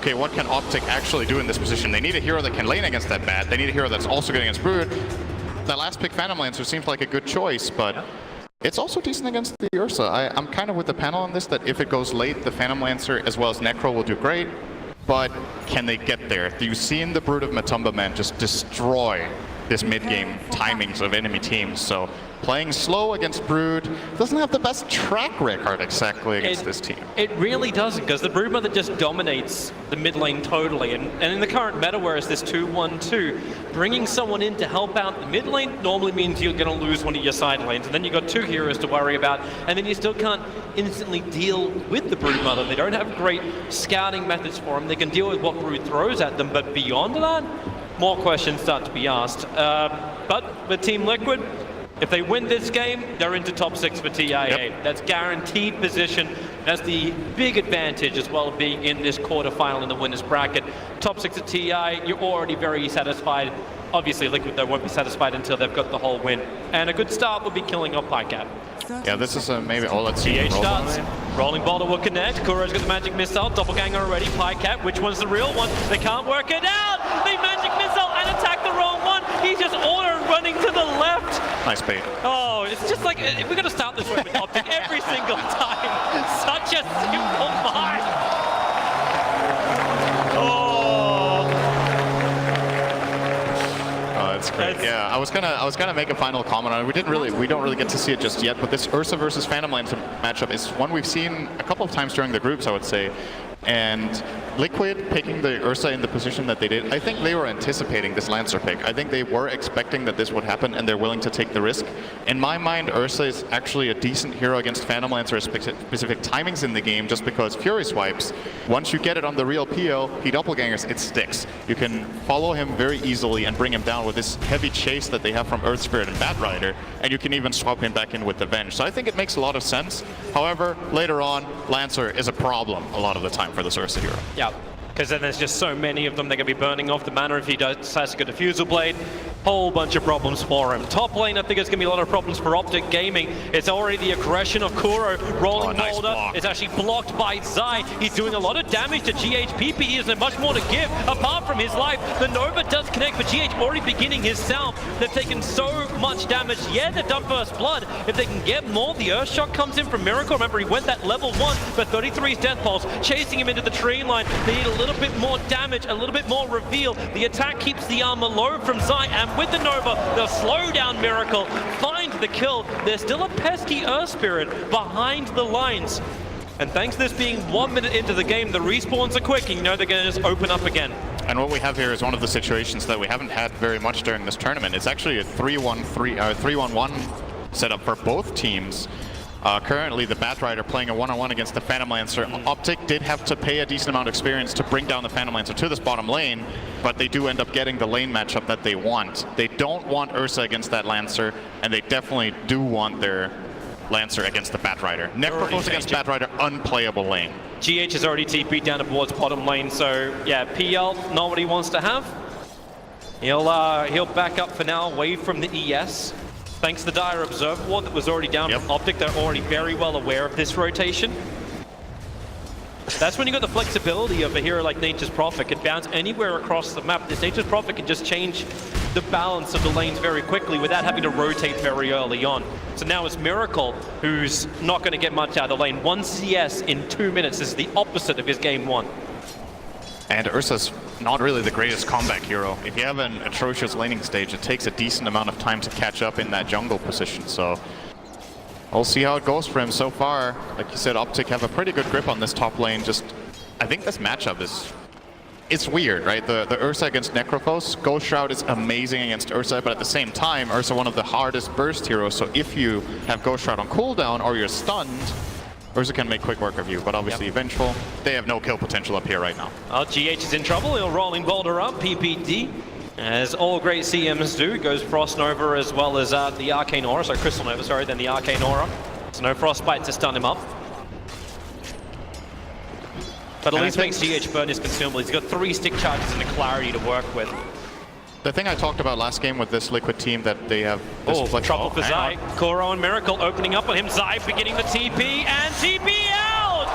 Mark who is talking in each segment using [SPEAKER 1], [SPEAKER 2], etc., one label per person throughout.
[SPEAKER 1] okay, what can Optic actually do in this position? They need a hero that can lane against that bat. They need a hero that's also good against Brood. That last pick, Phantom Lancer, seems like a good choice, but it's also decent against the Ursa. I'm kind of with the panel on this, that if it goes late, the Phantom Lancer as well as Necro will do great, but can they get there? You've seen the Brood of Matumbaman just destroy this mid-game timings of enemy teams, so playing slow against Brood doesn't have the best track record exactly against this team.
[SPEAKER 2] It really doesn't, because the Broodmother just dominates the mid lane totally, and in the current meta, where it's this 2-1-2, bringing someone in to help out the mid lane normally means you're going to lose one of your side lanes, and then you've got two heroes to worry about, and then you still can't instantly deal with the Broodmother. They don't have great scouting methods for them. They can deal with what Brood throws at them, but beyond that, more questions start to be asked. But with Team Liquid, if they win this game, they're into top 6 for TI8.
[SPEAKER 1] Yep.
[SPEAKER 2] That's guaranteed position. That's the big advantage as well, being in this quarterfinal in the winners bracket. Top 6 at TI, you're already very satisfied. Obviously, Liquid, they won't be satisfied until they've got the whole win. And a good start would be killing off Pajkatt.
[SPEAKER 1] Yeah, this is maybe, let's see.
[SPEAKER 2] TH starts. Rolling Boulder will connect. Kuro's got the magic missile. Doppelganger already. Pajkatt, which one's the real one? They can't work it out. They magic missile and attack the wrong one. He's just auto running to the left.
[SPEAKER 1] Nice bait.
[SPEAKER 2] Oh, it's just like, we're going to start this way with Optic every single time. Such a simple fight.
[SPEAKER 1] That's great. Yeah, I was gonna make a final comment on it. We don't really get to see it just yet, but this Ursa versus Phantom Lancer matchup is one we've seen a couple of times during the groups, I would say. And Liquid picking the Ursa in the position that they did, I think they were anticipating this Lancer pick. I think they were expecting that this would happen, and they're willing to take the risk. In my mind, Ursa is actually a decent hero against Phantom Lancer at specific timings in the game, just because Fury Swipes, once you get it on the real PO, he doppelgangers, it sticks. You can follow him very easily and bring him down with this heavy chase that they have from Earth Spirit and Batrider, and you can even swap him back in with the Venge. So I think it makes a lot of sense. However, later on, Lancer is a problem a lot of the time for this Ursa hero.
[SPEAKER 2] Yeah, because then there's just so many of them. They're going to be burning off the mana if he decides to go Diffusal Blade. Whole bunch of problems for him. Top lane, I think it's going to be a lot of problems for Optic Gaming. It's already the aggression of Kuro. Rolling
[SPEAKER 1] nice
[SPEAKER 2] Boulder.
[SPEAKER 1] block.
[SPEAKER 2] It's actually blocked by Zai. He's doing a lot of damage to GH. PP isn't much more to give apart from his life. The Nova does connect, but GH already beginning his salve. They've taken so much damage. Yeah, they've done First Blood. If they can get more, the Earth Shock comes in from Miracle. Remember, he went that level 1, but 33's Death Pulse, chasing him into the tree line. They need a little bit more damage, a little bit more reveal. The attack keeps the armor low from Zai, and with the Nova, they'll slow down Miracle, find the kill. There's still a pesky Earth Spirit behind the lines. And thanks to this being 1 minute into the game, the respawns are quick, and you know they're going to just open up again.
[SPEAKER 1] And what we have here is one of the situations that we haven't had very much during this tournament. It's actually a 3-1-1 setup for both teams. Currently, the Batrider playing a one-on-one against the Phantom Lancer. Optic did have to pay a decent amount of experience to bring down the Phantom Lancer to this bottom lane, but they do end up getting the lane matchup that they want. They don't want Ursa against that Lancer, and they definitely do want their Lancer against the Batrider. Necrophos against Batrider, unplayable lane.
[SPEAKER 2] GH has already TP'd down towards bottom lane, so yeah, PL, not what he wants to have. He'll back up for now, away from the ES. Thanks to the Dire Observer Ward that was already down from Optic, they're already very well aware of this rotation. That's when you got the flexibility of a hero like Nature's Prophet. Can bounce anywhere across the map. This Nature's Prophet can just change the balance of the lanes very quickly without having to rotate very early on. So now it's Miracle, who's not going to get much out of the lane. 1 CS in 2 minutes is the opposite of his game 1.
[SPEAKER 1] And Ursa's not really the greatest comeback hero. If you have an atrocious laning stage, it takes a decent amount of time to catch up in that jungle position. So we'll see how it goes for him so far. Like you said, Optic have a pretty good grip on this top lane. I think this matchup it's weird, right? The Ursa against Necrophos. Ghost Shroud is amazing against Ursa, but at the same time, Ursa one of the hardest burst heroes. So if you have Ghost Shroud on cooldown or you're stunned, Ursa can make quick work of you, but obviously Vengeful, they have no kill potential up here right now.
[SPEAKER 2] GH is in trouble. He'll Rolling Boulder up, PPD. As all great CMs do, it goes Frost Nova as well as the Arcane Aura, so Crystal Nova, sorry, then the Arcane Aura. So no Frostbite to stun him up. But at least makes GH burn his consumable. He's got 3 stick charges and the clarity to work with.
[SPEAKER 1] The thing I talked about last game with this Liquid team that they have this
[SPEAKER 2] trouble for Zai. Kuro and Miracle opening up on him. Zai beginning the TP and TP out!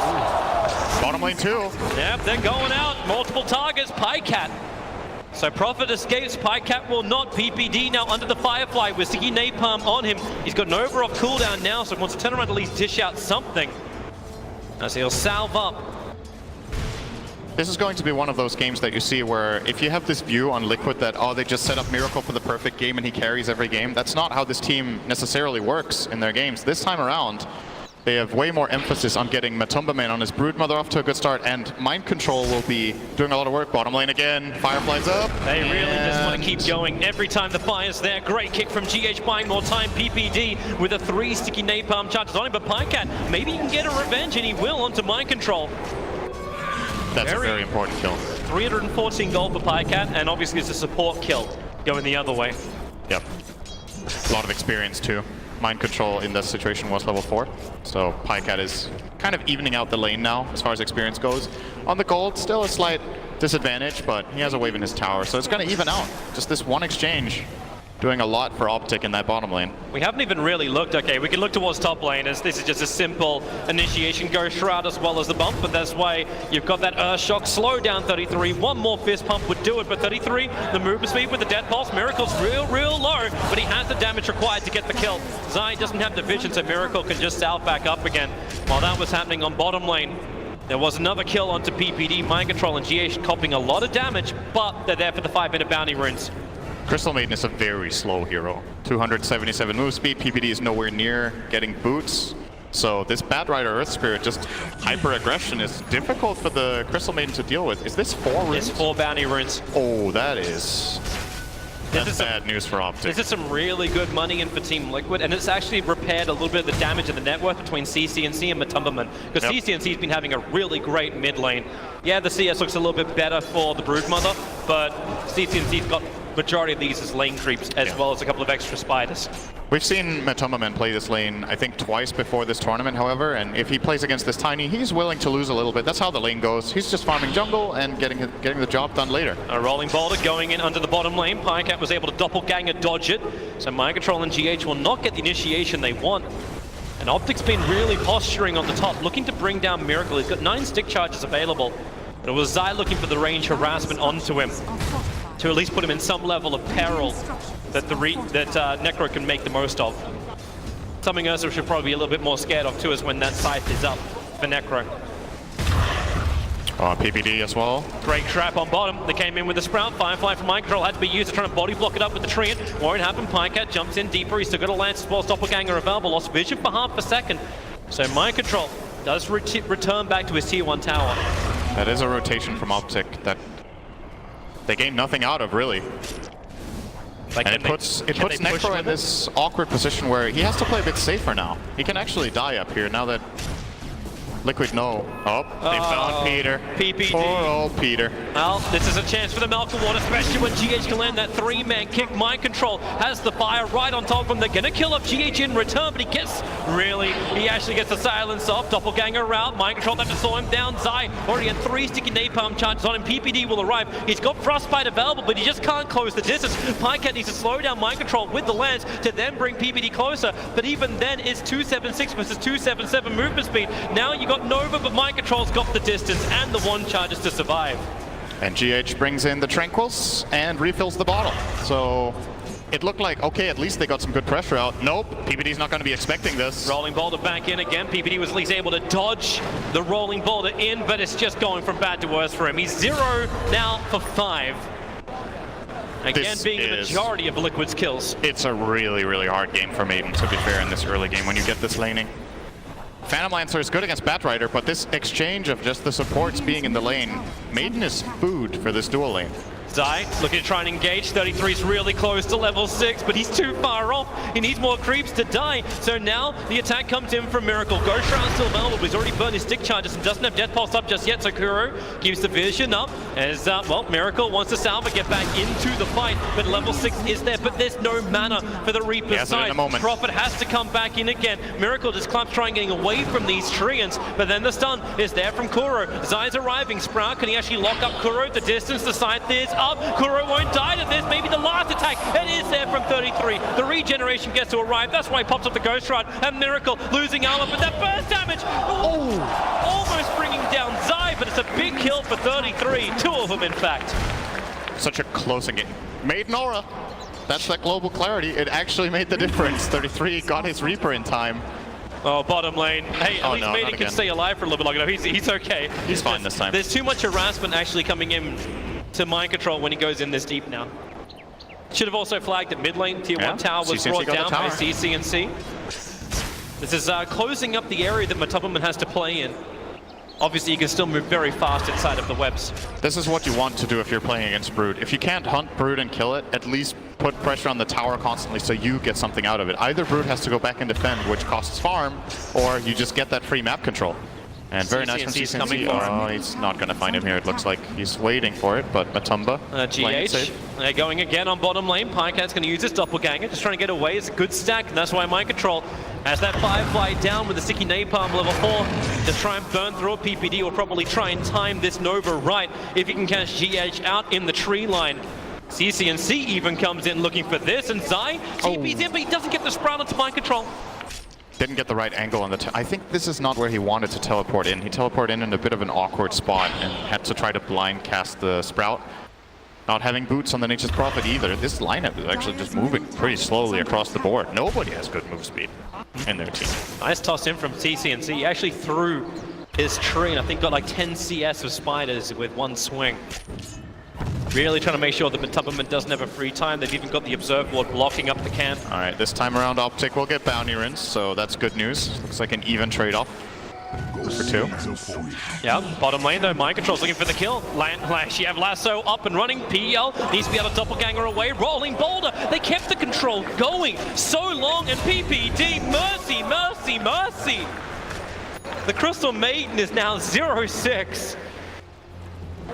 [SPEAKER 1] Bottom lane too.
[SPEAKER 2] Yep, they're going out. Multiple targets. Pajkatt. So Prophet escapes. Pajkatt will not. PPD now under the Firefly with sticky napalm on him. He's got Nova off cooldown now, so he wants to turn around to at least dish out something. As he'll salve up.
[SPEAKER 1] This is going to be one of those games that you see where if you have this view on Liquid that, oh, they just set up Miracle for the perfect game and he carries every game, that's not how this team necessarily works in their games. This time around, they have way more emphasis on getting Matumbaman on his Broodmother off to a good start, and Mind Control will be doing a lot of work. Bottom lane again, Firefly's up.
[SPEAKER 2] They really just want to keep going every time the fire's there. Great kick from GH, buying more time. PPD with a 3 sticky napalm charges on him, but Pajkatt, maybe he can get a revenge, and he will onto Mind Control.
[SPEAKER 1] That's a very important kill.
[SPEAKER 2] 314 gold for Pajkatt, and obviously it's a support kill going the other way.
[SPEAKER 1] Yep. A lot of experience too. Mind Control in this situation was level 4, so Pajkatt is kind of evening out the lane now as far as experience goes. On the gold, still a slight disadvantage, but he has a wave in his tower, so it's going to even out. Just this one exchange doing a lot for Optic in that bottom lane.
[SPEAKER 2] We haven't even really looked. Okay, we can look towards top lane as this is just a simple initiation Ghost Shroud as well as the bump, but that's why you've got that Earth Shock slow down 33. One more fist pump would do it, but 33, the movement speed with the Death Pulse. Miracle's real low, but he has the damage required to get the kill. Zai doesn't have the vision, so Miracle can just salve back up again. While that was happening on bottom lane, there was another kill onto PPD. Mind Control and GH copying a lot of damage, but they're there for the 5-minute bounty runes.
[SPEAKER 1] Crystal Maiden is a very slow hero. 277 move speed, PPD is nowhere near getting boots. So this Bat Rider Earth Spirit, just hyper-aggression, is difficult for the Crystal Maiden to deal with. Is this 4 runes?
[SPEAKER 2] It's 4 bounty runes.
[SPEAKER 1] Oh, that's bad news for Optic.
[SPEAKER 2] This is some really good money in for Team Liquid, and it's actually repaired a little bit of the damage in the net worth between CCnC and Matumbaman, because CCnC's been having a really great mid lane. Yeah, the CS looks a little bit better for the Broodmother, but CCnC's got majority of these as lane creeps, as well as a couple of extra spiders.
[SPEAKER 1] We've seen Matumbaman play this lane, I think, twice before this tournament, however, and if he plays against this Tiny, he's willing to lose a little bit. That's how the lane goes. He's just farming jungle and getting the job done later. A
[SPEAKER 2] rolling boulder going in under the bottom lane. Pajkatt was able to doppelganger dodge it, so Mind Control and GH will not get the initiation they want. And Optic's been really posturing on the top, looking to bring down Miracle. He's got 9 stick charges available, but it was Zai looking for the range harassment onto him, to at least put him in some level of peril that Necro can make the most of. Something Ursa should probably be a little bit more scared of too is when that scythe is up for Necro.
[SPEAKER 1] PPD as well.
[SPEAKER 2] Great trap on bottom. They came in with the Sprout. Firefly from Mind Control had to be used to try and body block it up with the Treant. Won't happen. Pajkatt jumps in deeper. He's still got a Lance as well as Doppelganger available. Lost vision for half a second. So Mind Control does return back to his tier 1 tower.
[SPEAKER 1] That is a rotation from Optic that they gain nothing out of, really.
[SPEAKER 2] Like,
[SPEAKER 1] and it puts Necro in this awkward position where he has to play a bit safer now. He can actually die up here now that Liquid know. Oh, they found Peter.
[SPEAKER 2] PPD.
[SPEAKER 1] Poor old Peter.
[SPEAKER 2] Well, this is a chance for the Malcolm Water, especially when GH can land that 3-man kick. Mind Control has the fire right on top of him. They're going to kill up GH in return, but he actually gets the silence off. Doppelganger route. Mind Control have to slow him down. Zai already had 3 sticky napalm charges on him. PPD will arrive. He's got Frostbite available, but he just can't close the distance. Pajkatt needs to slow down Mind Control with the lance to then bring PPD closer, but even then it's 276 versus 277 movement speed. Now you got Nova, but Mind Control's got the distance and the 1 charges to survive.
[SPEAKER 1] And GH brings in the Tranquils and refills the bottle. So it looked like, okay, at least they got some good pressure out. Nope, PPD's not going to be expecting this.
[SPEAKER 2] Rolling boulder back in again. PPD was at least able to dodge the rolling boulder in, but it's just going from bad to worse for him. He's 0 now for 5. Again, being the majority of Liquid's kills.
[SPEAKER 1] It's a really, really hard game for Maiden, to be fair, in this early game when you get this laning. Phantom Lancer is good against Bat Rider, but this exchange of just the supports being in the lane, Maiden is food for this dual lane.
[SPEAKER 2] Zai looking to try and engage. 33 is really close to level 6, but he's too far off. He needs more creeps to die. So now the attack comes in from Miracle. Ghost Shroud's still available, but he's already burned his stick charges and doesn't have Death Pulse up just yet. So Kuro keeps the vision up as, well, Miracle wants to salve and get back into the fight, but level 6 is there, but there's no mana for the Reaper's side. Prophet has to come back in again. Miracle just clumps trying getting away from these Treants, but then the stun is there from Kuro. Zai's arriving. Sprout, can he actually lock up Kuro? The distance, the scythe is up. Kuro won't die to this. Maybe the last attack. It is there from 33. The regeneration gets to arrive. That's why he pops up the Ghost Rod. And Miracle losing armor, but that burst damage, almost bringing down Zai, but it's a big kill for 33. 2 of them, in fact.
[SPEAKER 1] Such a close game. Maiden Aura. That's that global clarity. It actually made the difference. 33 got his Reaper in time.
[SPEAKER 2] Oh, bottom lane. Hey, at least Maiden can stay alive for a little bit longer. He's okay.
[SPEAKER 1] He's fine this time.
[SPEAKER 2] There's too much harassment actually coming in to mind control when he goes in this deep now. Should have also flagged that mid lane. Tier 1 tower was brought down by CCnC. This is closing up the area that Matumbaman has to play in. Obviously, you can still move very fast inside of the webs.
[SPEAKER 1] This is what you want to do if you're playing against Brood. If you can't hunt Brood and kill it, at least put pressure on the tower constantly so you get something out of it. Either Brood has to go back and defend, which costs farm, or you just get that free map control. And very nice from CCnC. Oh, he's not going to find him here. It looks like he's waiting for it, but Matumba.
[SPEAKER 2] GH, they're going again on bottom lane. Pajkatt's going to use this doppelganger, just trying to get away. It's a good stack, and that's why mind control has that Firefly down with the sticky napalm level 4 to try and burn through a PPD, or probably try and time this Nova right if you can catch GH out in the tree line. CCnC even comes in looking for this, and Zai TP's in, but he doesn't get the sprout onto mind control.
[SPEAKER 1] Didn't get the right angle on the... I think this is not where he wanted to teleport in. He teleported in a bit of an awkward spot and had to try to blind cast the Sprout. Not having boots on the Nature's Prophet either. This lineup is actually just moving pretty slowly across the board. Nobody has good move speed in their team.
[SPEAKER 2] Nice toss in from CCnC. He actually threw his tree and I think got like 10 CS of spiders with one swing. Really trying to make sure that Matumbaman doesn't have a free time. They've even got the Observe Ward blocking up the camp.
[SPEAKER 1] All right, this time around Optic will get bounty runes, so that's good news. Looks like an even trade-off for 2.
[SPEAKER 2] Yeah, bottom lane though, mind control's looking for the kill. You have Lasso up and running. PL needs to be able to doppelganger away. Rolling Boulder, they kept the control going so long, and PPD, mercy, mercy, mercy. The Crystal Maiden is now 0-6.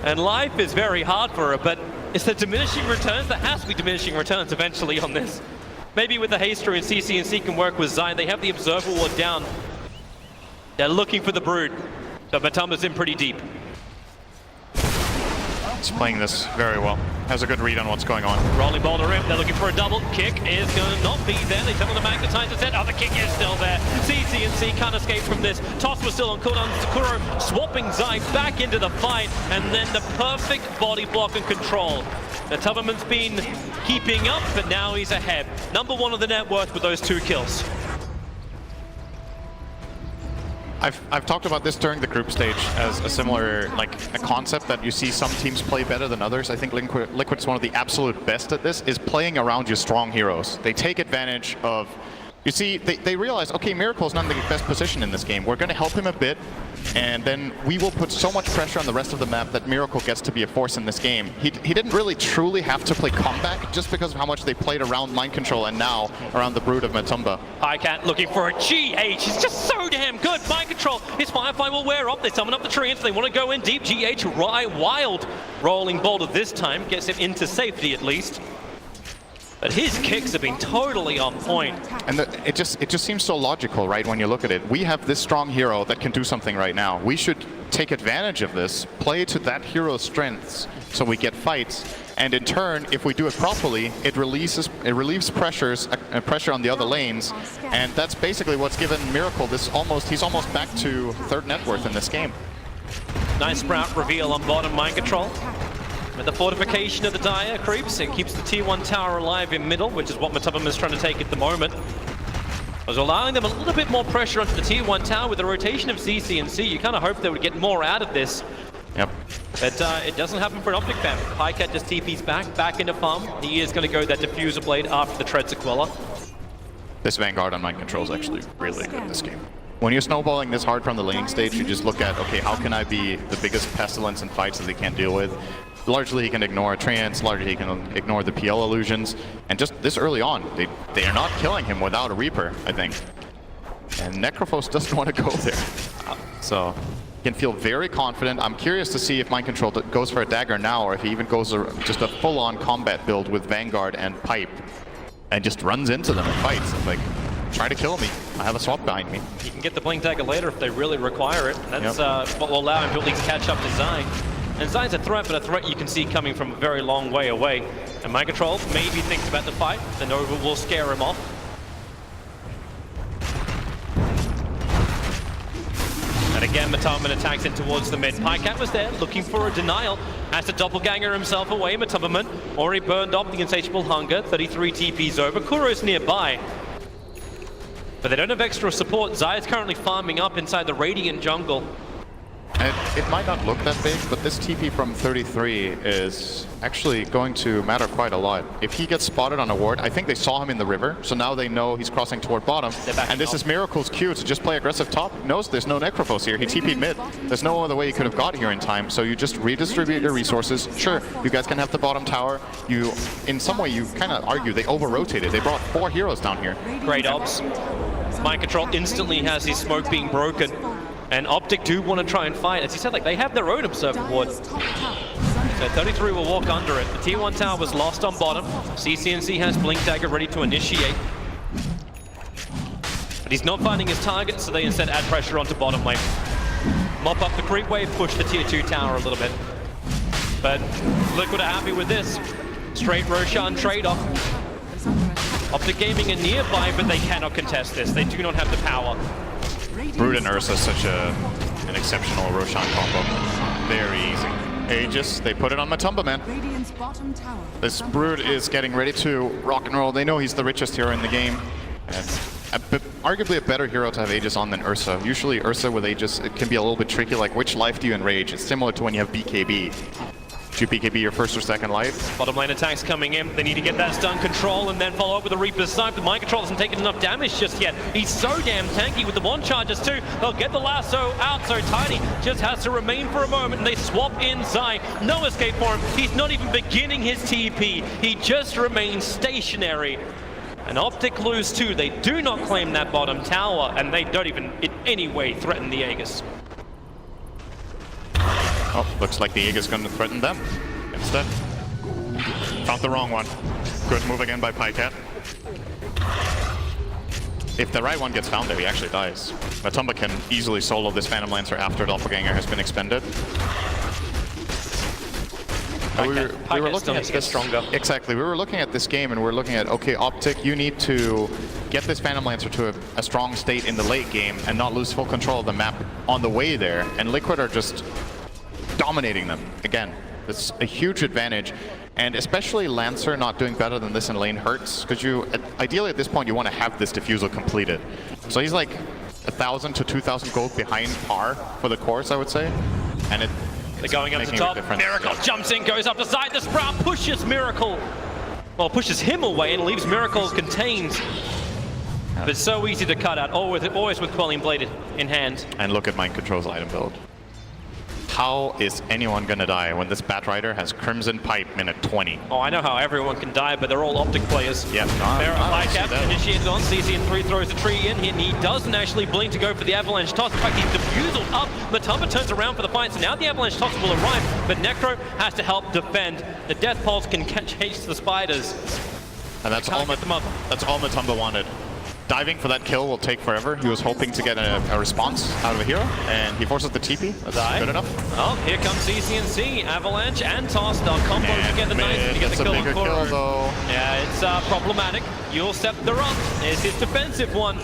[SPEAKER 2] And life is very hard for her, but it's the diminishing returns. There has to be diminishing returns eventually on this. Maybe with the Haster and CCnC can work with Zion. They have the Observer Ward down. They're looking for the Brood, but Matumba's in pretty deep.
[SPEAKER 1] He's playing this very well. Has a good read on what's going on.
[SPEAKER 2] Rolling Boulder in, they're looking for a double. Kick is going to not be there. They tell the magnetizer set. Oh, the kick is still there. CCnC can't escape from this. Toss was still on cooldown. Kuro swapping Zai back into the fight, and then the perfect body block and control. Matumbaman's been keeping up, but now he's ahead. Number 1 of the net worth with those 2 kills.
[SPEAKER 1] I've talked about this during the group stage as a similar, like, a concept that you see some teams play better than others. I think Liquid's one of the absolute best at this, is playing around your strong heroes. They take advantage of... You see, they realize, okay, Miracle's not in the best position in this game. We're going to help him a bit, and then we will put so much pressure on the rest of the map that Miracle gets to be a force in this game. He didn't really truly have to play comeback just because of how much they played around mind control and now around the Brood of Matumba.
[SPEAKER 2] Pajkatt looking for a GH. He's just so damn good. Mind control. His Firefly will wear up. They summon up the treants. They want to go in deep. GH wild. Rolling Boulder this time gets him into safety at least. But his kicks have been totally on point.
[SPEAKER 1] And it just seems so logical, right, when you look at it. We have this strong hero that can do something right now. We should take advantage of this, play to that hero's strengths so we get fights. And in turn, if we do it properly, it relieves pressure on the other lanes. And that's basically what's given Miracle this he's almost back to 3rd net worth in this game.
[SPEAKER 2] Nice Sprout reveal on bottom mind control. With the fortification of the Dire creeps, it keeps the tier 1 tower alive in middle, which is what Matumbaman is trying to take at the moment. Was allowing them a little bit more pressure onto the tier 1 tower with the rotation of CCnC. You kind of hope they would get more out of this.
[SPEAKER 1] Yep.
[SPEAKER 2] But it doesn't happen for an Optic fan. Pajkatt just TP's back into farm. He is going to go that Diffuser Blade after the Tread Sequela.
[SPEAKER 1] This Vanguard on mind control is actually really good in this game. When you're snowballing this hard from the laning stage, you just look at, okay, how can I be the biggest pestilence in fights that they can't deal with? Largely he can ignore Trance, largely he can ignore the PL illusions, and just this early on, they are not killing him without a Reaper, I think. And Necrophos doesn't want to go there. So he can feel very confident. I'm curious to see if mind control goes for a dagger now, or if he even goes just a full-on combat build with Vanguard and Pipe, and just runs into them and fights. It's like, try to kill me. I have a swap behind me.
[SPEAKER 2] You can get the Blink Dagger later if they really require it. That's what will allow him to at least catch up to Zai. And Zai's a threat, but a threat you can see coming from a very long way away. And Mind Control maybe thinks about the fight. The Nova will scare him off. And again, Matumbaman attacks in towards the mid. Pajkatt was there, looking for a denial. Has to doppelganger himself away. Matumbaman already burned off the Insatiable Hunger. 33 TPs over. Kuro's nearby. But they don't have extra support. Zai is currently farming up inside the Radiant jungle.
[SPEAKER 1] And it might not look that big, but this TP from 33 is actually going to matter quite a lot. If he gets spotted on a ward, I think they saw him in the river, so now they know he's crossing toward bottom. And this is Miracle's cue to just play aggressive top. Knows there's no Necrophos here. He TP'd mid. There's no other way he could have got here in time, so you just redistribute your resources. Sure, you guys can have the bottom tower. You, in some way, you kind of argue they over-rotated. They brought 4 heroes down here.
[SPEAKER 2] Great ops. Mind Control instantly has his smoke being broken. And Optic do want to try and fight. As he said, like, they have their own Observer Ward. So 33 will walk under it. The T1 tower was lost on bottom. CCnC has Blink Dagger ready to initiate. But he's not finding his target, so they instead add pressure onto bottom lane. Mop up the creep wave, push the tier 2 tower a little bit. But Liquid are happy with this. Straight Roshan trade-off. Optic Gaming are nearby, but they cannot contest this. They do not have the power.
[SPEAKER 1] Brood and Ursa is such an exceptional Roshan combo. Very easy. Aegis, they put it on Matumbaman. This Brood is getting ready to rock and roll. They know he's the richest hero in the game. And arguably a better hero to have Aegis on than Ursa. Usually Ursa with Aegis, it can be a little bit tricky, like which life do you enrage? It's similar to when you have BKB. Do you BKB your first or second life?
[SPEAKER 2] Bottom lane attacks coming in. They need to get that stun control and then follow up with a Reaper's Snipe. The Mind Control hasn't taken enough damage just yet. He's so damn tanky with the one charges too. They'll get the lasso out, so Tiny just has to remain for a moment. And they swap in Zai. No escape for him. He's not even beginning his TP. He just remains stationary. And Optic lose too. They do not claim that bottom tower, and they don't even in any way threaten the Aegis.
[SPEAKER 1] Oh, looks like the Aegis is going to threaten them instead. Found the wrong one. Good move again by Pajkatt. If the right one gets found there, he actually dies. Matumba can easily solo this Phantom Lancer after Doppelganger has been expended. We were looking at this
[SPEAKER 2] stronger.
[SPEAKER 1] Exactly. We were looking at this game and we're looking at, okay, Optic, you need to get this Phantom Lancer to a strong state in the late game and not lose full control of the map on the way there. And Liquid are just dominating them again. It's a huge advantage, and especially Lancer not doing better than this in lane hurts, because you ideally at this point you want to have this defusal completed. So he's like 1,000 to 2,000 gold behind par for the course, I would say, and
[SPEAKER 2] they're going up to top. Miracle jumps in, goes up the side. The Sprout pushes Miracle, well, pushes him away and leaves Miracle contained. But so easy to cut out, always with Quelling Blade in hand.
[SPEAKER 1] And look at Mind Control's item build. How is anyone gonna die when this Batrider has Crimson Pipe minute 20?
[SPEAKER 2] Oh, I know how everyone can die, but they're all Optic players.
[SPEAKER 1] Yeah,
[SPEAKER 2] Pajkatt initiated on CCn3, throws the tree in, and he doesn't actually blink to go for the Avalanche Toss. In fact, he's defusal up. Matumba turns around for the fight, so now the Avalanche Toss will arrive, but Necro has to help defend. The Death Pulse can chase the spiders.
[SPEAKER 1] And that's all Matumba wanted. Diving for that kill will take forever. He was hoping to get a response out of a hero, and he forces the TP. That's good enough.
[SPEAKER 2] Oh, here comes CCnC, Avalanche and Toss. They'll combo together nice to get the kill on Kuro. Yeah, it's problematic. You'll Scepter up. It's his defensive one.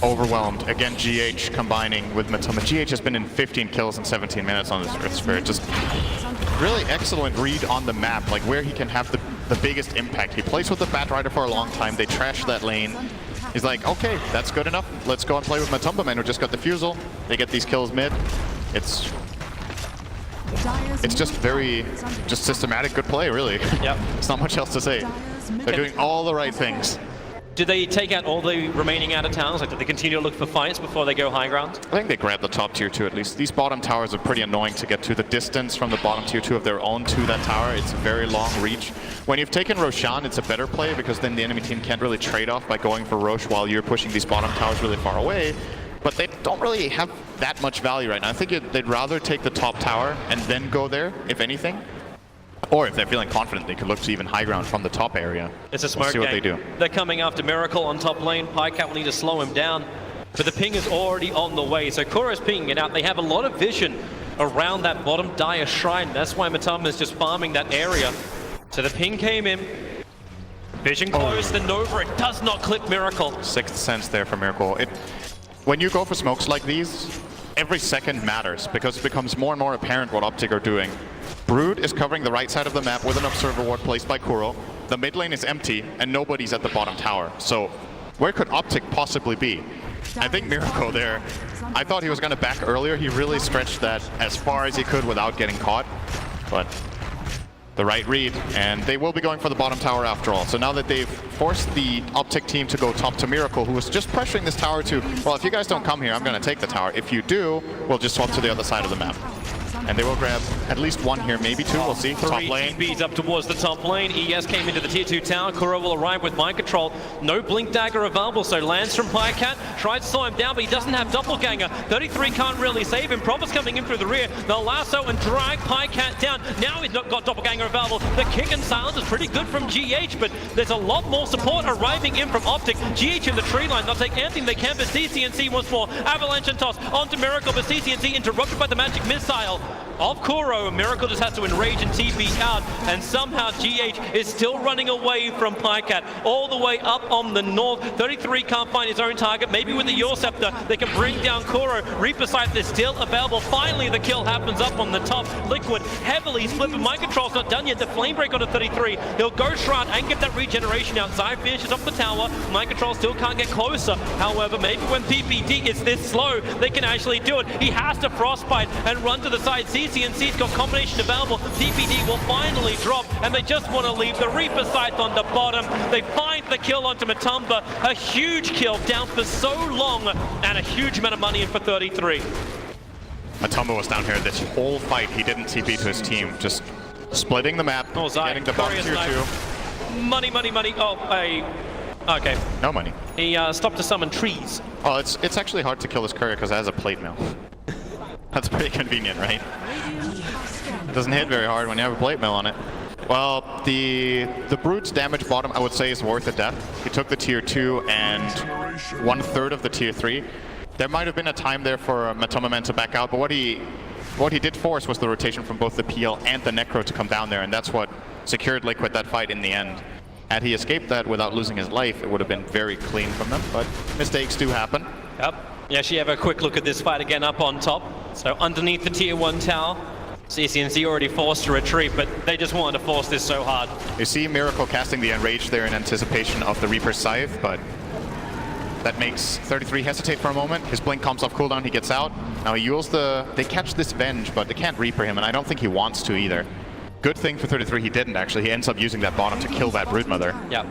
[SPEAKER 1] Overwhelmed. Again, GH combining with Matumba. GH has been in 15 kills in 17 minutes on this Earth Spirit. Just really excellent read on the map, like where he can have the biggest impact. He plays with the Batrider for a long time. They trash that lane. He's like, okay, that's good enough. Let's go and play with Matumbaman, who just got the Fusel. They get these kills mid. It's just very systematic good play, really. Yep. There's not much else to say. They're doing all the right things.
[SPEAKER 2] Do they take out all the remaining out-of-towns? Like, do they continue to look for fights before they go high ground?
[SPEAKER 1] I think they grab the top tier 2 at least. These bottom towers are pretty annoying to get to. The distance from the bottom tier 2 of their own to that tower, it's a very long reach. When you've taken Roshan, it's a better play because then the enemy team can't really trade off by going for Rosh while you're pushing these bottom towers really far away. But they don't really have that much value right now. I think they'd rather take the top tower and then go there, if anything. Or if they're feeling confident, they could look to even high ground from the top area.
[SPEAKER 2] It's a smart game.
[SPEAKER 1] We'll see what they do.
[SPEAKER 2] They're coming after Miracle on top lane. Pajkatt will need to slow him down. But the ping is already on the way. So Kuro's pinging it out. They have a lot of vision around that bottom Dire Shrine. That's why Matumbaman is just farming that area. So the ping came in. Vision close, the Nova, it does not click Miracle.
[SPEAKER 1] Sixth sense there for Miracle. When you go for smokes like these, every second matters because it becomes more and more apparent what Optic are doing. Brood is covering the right side of the map with an observer ward placed by Kuro. The mid lane is empty and nobody's at the bottom tower. So where could Optic possibly be? I think Miracle there, I thought he was going to back earlier. He really stretched that as far as he could without getting caught. But the right read, and they will be going for the bottom tower after all. So now that they've forced the Optic team to go top to Miracle, who was just pressuring this tower to, well, if you guys don't come here, I'm going to take the tower. If you do, we'll just swap to the other side of the map. And they will grab at least one here, maybe two, we'll see. Top lane.
[SPEAKER 2] Bees up towards the top lane. ES came into the tier 2 tower. Kuro will arrive with mind control. No blink dagger available, so lands from Pajkatt. Tried to slow him down, but he doesn't have doppelganger. 33 can't really save him. Prophet's coming in through the rear. They'll lasso and drag Pajkatt down. Now he's not got doppelganger available. The kick and silence is pretty good from GH, but there's a lot more support arriving in from Optic. GH in the tree line. They'll take anything they can, but CCnC once more. Avalanche and toss onto Miracle, but CCnC interrupted by the magic missile of Kuro. Miracle just has to enrage and TP out, and somehow GH is still running away from Pajkatt all the way up on the north. 33 can't find his own target. Maybe with the Yor Scepter they can bring down Kuro. Reaper Scythe is still available. Finally the kill happens up on the top. Liquid heavily split, but mind control's not done yet. The flame break onto 33. He'll go Shroud and get that regeneration out. Zai finishes off the tower. Mind control still can't get closer. However, maybe when PPD is this slow, they can actually do it. He has to frostbite and run to the side. CCnC's got combination available. PPD will finally drop, and they just want to leave the Reaper Scythe on the bottom. They find the kill onto Matumba. A huge kill, down for so long, and a huge amount of money in for 33.
[SPEAKER 1] Matumba was down here this whole fight. He didn't TP to his team, just splitting the map, getting the bottom tier 2.
[SPEAKER 2] Money, money, money. Oh, okay.
[SPEAKER 1] No money.
[SPEAKER 2] He stopped to summon trees.
[SPEAKER 1] Oh, it's actually hard to kill this courier because it has a plate mail. That's pretty convenient, right? It doesn't hit very hard when you have a plate mail on it. Well, the Brood's damage bottom, I would say, is worth a death. He took the tier 2 and 1/3 of the tier 3. There might have been a time there for Matumbaman to back out, but what he did force was the rotation from both the PL and the Necro to come down there, and that's what secured Liquid that fight in the end. Had he escaped that without losing his life, it would have been very clean from them, but mistakes do happen.
[SPEAKER 2] Yep. Yeah, she have a quick look at this fight again up on top. So underneath the tier 1 tower, CCnC already forced a retreat, but they just wanted to force this so hard.
[SPEAKER 1] You see Miracle casting the Enrage there in anticipation of the Reaper Scythe, but that makes 33 hesitate for a moment. His blink comes off cooldown, he gets out. Now he uses they catch this Venge, but they can't Reaper him, and I don't think he wants to either. Good thing for 33 he didn't actually. He ends up using that bottom to kill that Broodmother.
[SPEAKER 2] Yeah.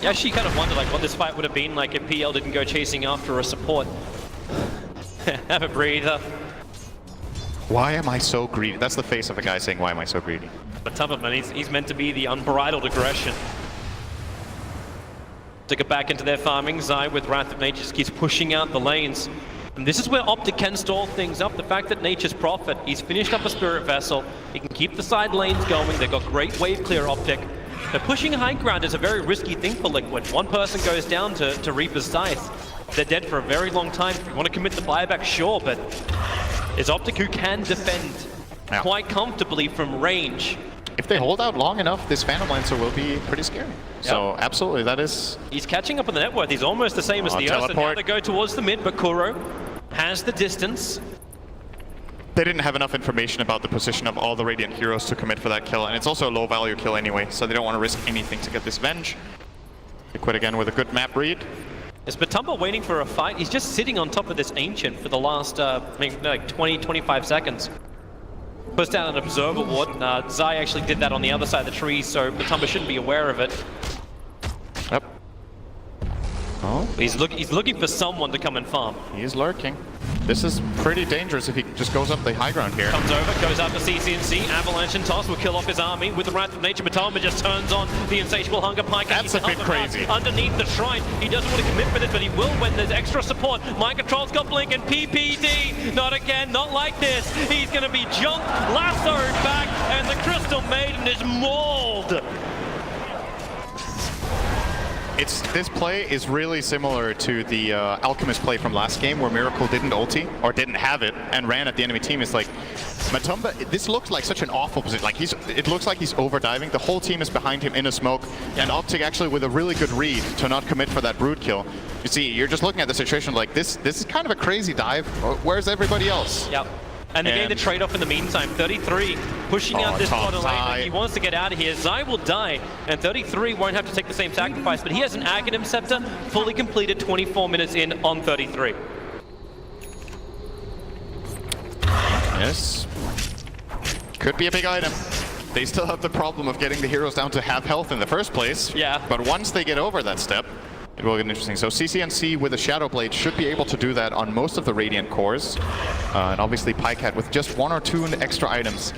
[SPEAKER 2] Yeah, she kind of wondered like what this fight would have been like if PL didn't go chasing after a support. Have a breather.
[SPEAKER 1] Why am I so greedy? That's the face of a guy saying, why am I so greedy?
[SPEAKER 2] Matumbaman, he's meant to be the unbridled aggression. To get back into their farming, Zai with Wrath of Nature just keeps pushing out the lanes. And this is where Optic can stall things up. The fact that Nature's Prophet, he's finished up a Spirit Vessel. He can keep the side lanes going. They've got great wave clear Optic. But pushing high ground is a very risky thing for Liquid. One person goes down to Reaper's Scythe. They're dead for a very long time. If you want to commit the buyback, sure, but it's Optic who can defend quite comfortably from range.
[SPEAKER 1] If they hold out long enough, this Phantom Lancer will be pretty scary. So absolutely, that is...
[SPEAKER 2] He's catching up on the net worth. He's almost the same as the Ursa. Now they go towards the mid, but Kuro has the distance.
[SPEAKER 1] They didn't have enough information about the position of all the Radiant heroes to commit for that kill, and it's also a low value kill anyway, so they don't want to risk anything to get this Venge. They quit again with a good map read.
[SPEAKER 2] Is Matumba waiting for a fight? He's just sitting on top of this Ancient for the last like 20-25 seconds. Pushed out an Observer Ward. Zai actually did that on the other side of the tree, so Matumba shouldn't be aware of it.
[SPEAKER 1] Yep. Oh.
[SPEAKER 2] He's looking for someone to come and farm.
[SPEAKER 1] He is lurking. This is pretty dangerous if he just goes up the high ground here.
[SPEAKER 2] Comes over, goes after CCnC. Avalanche and Toss will kill off his army. With the Wrath of Nature, Matumba just turns on the Insatiable Hunger. Pajkatt.
[SPEAKER 1] That's a bit crazy.
[SPEAKER 2] Underneath the shrine. He doesn't want to commit with it, but he will when there's extra support. Mind Control's got Blink and PPD. Not again, not like this. He's going to be jumped, lassoed back, and the Crystal Maiden is mauled.
[SPEAKER 1] This play is really similar to the Alchemist play from last game where Miracle didn't ulti, or didn't have it, and ran at the enemy team. It's like, Matumba, this looks like such an awful position. Like it looks like he's overdiving. The whole team is behind him in a smoke, and Optic actually with a really good read to not commit for that brood kill. You see, you're just looking at the situation like this is kind of a crazy dive. Where's everybody else?
[SPEAKER 2] Yep. And they're getting the trade-off in the meantime. 33 pushing out this bottom lane. He wants to get out of here. Zai will die, and 33 won't have to take the same sacrifice, but he has an Aghanim Scepter fully completed 24 minutes in on 33.
[SPEAKER 1] Yes. Could be a big item. They still have the problem of getting the heroes down to half health in the first place.
[SPEAKER 2] Yeah.
[SPEAKER 1] But once they get over that step, it will get interesting. So CCnC with a Shadow Blade should be able to do that on most of the Radiant cores. And obviously Pajkatt with just 1 or 2 extra items.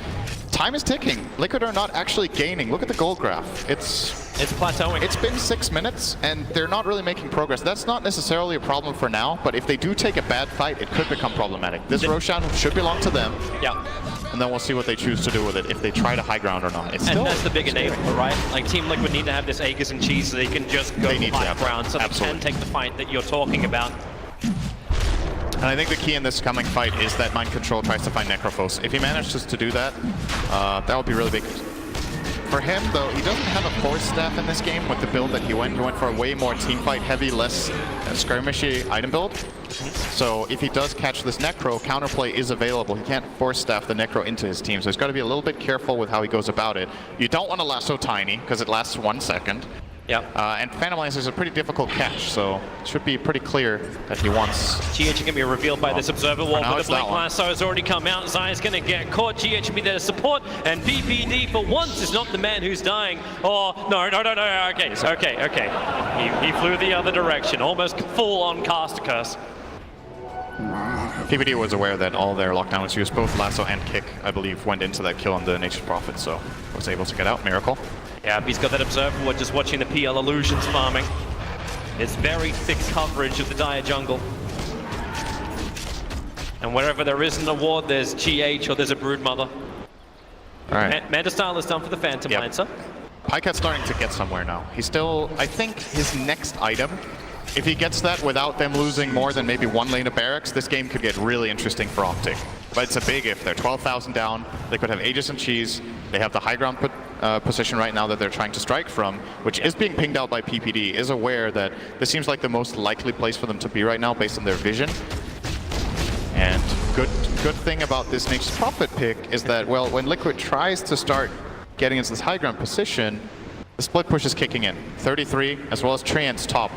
[SPEAKER 1] Time is ticking. Liquid are not actually gaining. Look at the gold graph. It's
[SPEAKER 2] plateauing.
[SPEAKER 1] It's been 6 minutes and they're not really making progress. That's not necessarily a problem for now, but if they do take a bad fight, it could become problematic. This Roshan should belong to them.
[SPEAKER 2] Yeah.
[SPEAKER 1] And then we'll see what they choose to do with it, if they try to high ground or not.
[SPEAKER 2] And that's the big enabler, right? Like Team Liquid need to have this Aegis and cheese so they can just go high ground, so they can take the fight that you're talking about.
[SPEAKER 1] And I think the key in this coming fight is that Mind Control tries to find Necrophos. If he manages to do that, that would be really big. For him, though, he doesn't have a Force Staff in this game with the build that he went. He went for a way more teamfight heavy, less skirmishy item build. So if he does catch this Necro, counterplay is available. He can't Force Staff the Necro into his team, so he's got to be a little bit careful with how he goes about it. You don't want to lasso Tiny, because it lasts 1 second.
[SPEAKER 2] Yep.
[SPEAKER 1] And Phantom Lancer is a pretty difficult catch, so it should be pretty clear that he wants...
[SPEAKER 2] GH can be revealed by this Observer Wall, but the Blink Lasso has already come out. Zai is going to get caught. GH will be there to support, and PPD for once is not the man who's dying. Oh, no, okay, okay. He flew the other direction, almost full-on Caster Curse.
[SPEAKER 1] PPD was aware that all their lockdown was used, both lasso and kick, I believe, went into that kill on the Nature's Prophet, so was able to get out. Miracle.
[SPEAKER 2] Yeah, he's got that Observer. We're just watching the PL Illusions farming. It's very thick coverage of the Dire jungle. And wherever there isn't a ward, there's GH or there's a Broodmother.
[SPEAKER 1] All right.
[SPEAKER 2] Manta Style is done for the Phantom Lancer.
[SPEAKER 1] Pajkatt's starting to get somewhere now. He's still, I think, his next item, if he gets that without them losing more than maybe 1 lane of barracks, this game could get really interesting for Optic. But it's a big if. They're 12,000 down. They could have Aegis and Cheese. They have the high ground position right now that they're trying to strike from, which is being pinged out by PPD, is aware that this seems like the most likely place for them to be right now based on their vision. And good thing about this Nature's Prophet pick is that, well, when Liquid tries to start getting into this high ground position, the split push is kicking in. 33, as well as Treant's top,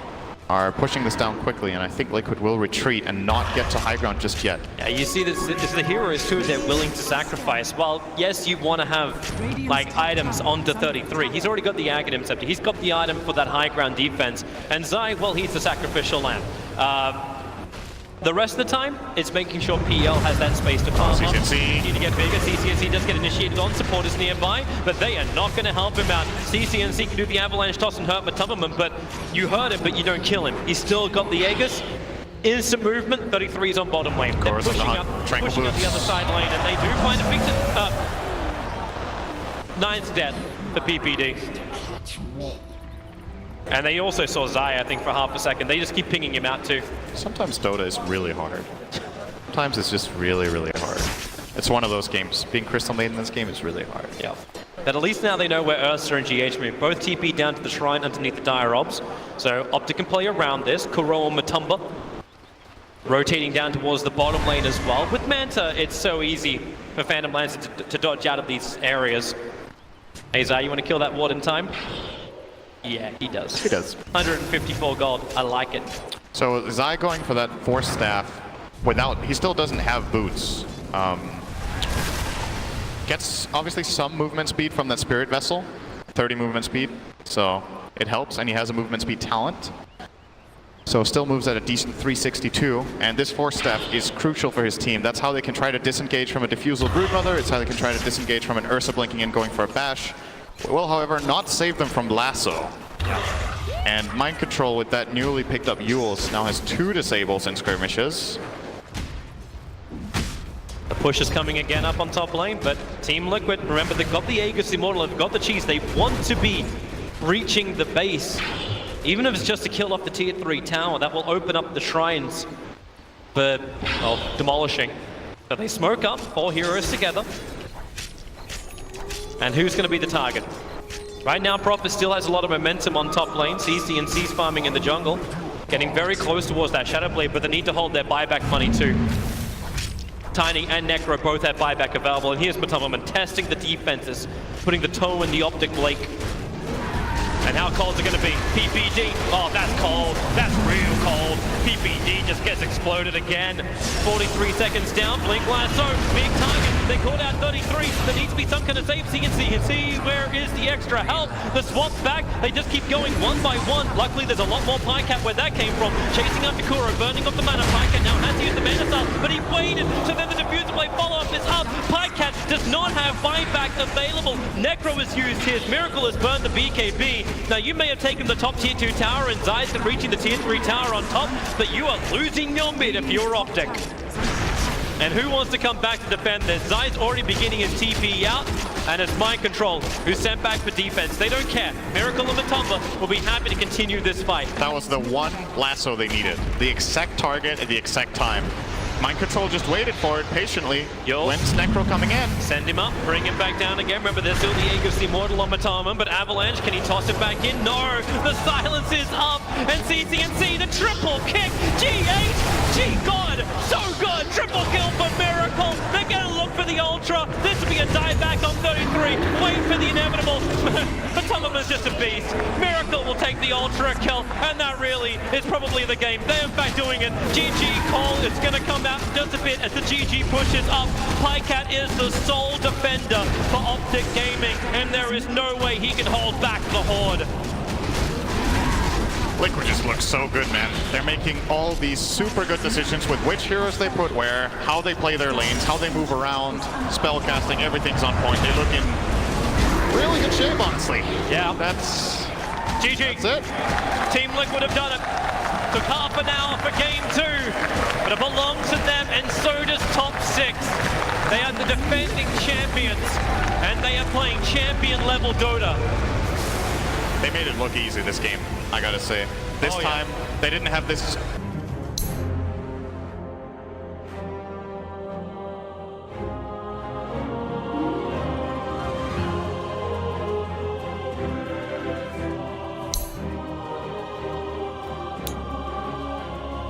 [SPEAKER 1] are pushing this down quickly, and I think Liquid will retreat and not get to high ground just yet.
[SPEAKER 2] Yeah, you see this the heroes too, they're willing to sacrifice. Well, yes, you want to have like items onto 33. He's already got the Aghanim Scepter. He's got the item for that high ground defense. And Zai, well, he's the sacrificial lamb. The rest of the time, it's making sure PL has that space to farm up.
[SPEAKER 1] CCnC.
[SPEAKER 2] Need to get bigger. CCnC does get initiated on. Support is nearby, but they are not going to help him out. CCnC can do the avalanche toss and hurt Matumbaman, but you hurt him, but you don't kill him. He's still got the Aegis. Instant movement. 33 is on bottom lane. They're pushing up the other side lane, and they do find a Victor. 9's dead for PPD. And they also saw Zai, I think, for half a second. They just keep pinging him out too. Sometimes
[SPEAKER 1] Dota is really hard. Sometimes it's just really, really hard. It's one of those games. Being Crystal Maiden in this game is really hard.
[SPEAKER 2] Yeah. But at least now they know where Ursa and GH move. Both TP down to the shrine underneath the Dire Obs. So Optic can play around this. Kuro and Matumba rotating down towards the bottom lane as well. With Manta, it's so easy for Phantom Lancer to dodge out of these areas. Hey Zai, you want to kill that ward in time? Yeah, he does.
[SPEAKER 1] He does.
[SPEAKER 2] 154 gold. I like it.
[SPEAKER 1] So Zai going for that Force Staff without... He still doesn't have boots. Gets obviously some movement speed from that Spirit Vessel. 30 movement speed. So it helps. And he has a movement speed talent. So still moves at a decent 362. And this Force Staff is crucial for his team. That's how they can try to disengage from a Diffusal Broodmother. It's how they can try to disengage from an Ursa blinking in going for a bash. It will, however, not save them from Lasso. And Mind Control with that newly picked up Yules now has 2 disables in skirmishes.
[SPEAKER 2] The push is coming again up on top lane, but Team Liquid, remember, they've got the Aegis Immortal, they've got the cheese. They want to be reaching the base. Even if it's just to kill off the tier 3 tower, that will open up the shrines for, well, demolishing So they smoke up, 4 heroes together. And who's going to be the target? Right now, Prophet still has a lot of momentum on top lane. CCnC's farming in the jungle. Getting very close towards that Shadow Blade, but they need to hold their buyback money too. Tiny and Necro both have buyback available, and here's Matumbaman testing the defenses, putting the toe in the Optic Blake. And how cold is it going to be? PPD, oh, that's cold. That's real cold. PPD just gets exploded again. 43 seconds down, Blink Lasso, big target. They called out 33. There needs to be some kind of save. CCnC, where is the extra help? The swap's back. They just keep going one by one. Luckily, there's a lot more Pajkatt where that came from. Chasing after Kuro, burning off the mana. Pajkatt now has to use the mana style, but he waited. So then the diffuser blade follow-up is up. Pajkatt does not have buyback available. Necro has used his. Miracle has burned the BKB. Now, you may have taken the top tier 2 tower and Zai's reaching the tier 3 tower on top, but you are losing your mid if you're Optic. And who wants to come back to defend this? Zai's already beginning his TP out, and it's Mind Control who's sent back for defense. They don't care. Miracle and Matumba will be happy to continue this fight.
[SPEAKER 1] That was the one lasso they needed. The exact target at the exact time. Mind Control just waited for it patiently. When's Necro coming in?
[SPEAKER 2] Send him up, bring him back down again. Remember, there's still the Aegis Immortal on Matumbaman, but Avalanche, can he toss it back in? No! The silence is up, and CCnC, the triple kick! G8! G-God! So good! Triple kill for Miracle! They're gonna look for the Ultra! This will be a dive back on 33! Wait for the inevitable! Matumbaman's just a beast! Miracle will take the Ultra kill, and that really is probably the game. They're in fact doing it. GG Cole is gonna come out just a bit as the GG pushes up. Pajkatt is the sole defender for Optic Gaming, and there is no way he can hold back the Horde.
[SPEAKER 1] Liquid just looks so good, man. They're making all these super good decisions with which heroes they put where, how they play their lanes, how they move around, spell casting, everything's on point. They look in really good shape, honestly.
[SPEAKER 2] Yeah.
[SPEAKER 1] That's
[SPEAKER 2] GG.
[SPEAKER 1] That's it.
[SPEAKER 2] Team Liquid have done it. Took half an hour for game 2, but it belongs to them, and so does top 6. They are the defending champions, and they are playing champion level Dota.
[SPEAKER 1] They made it look easy this game, I gotta say. This time, they didn't have this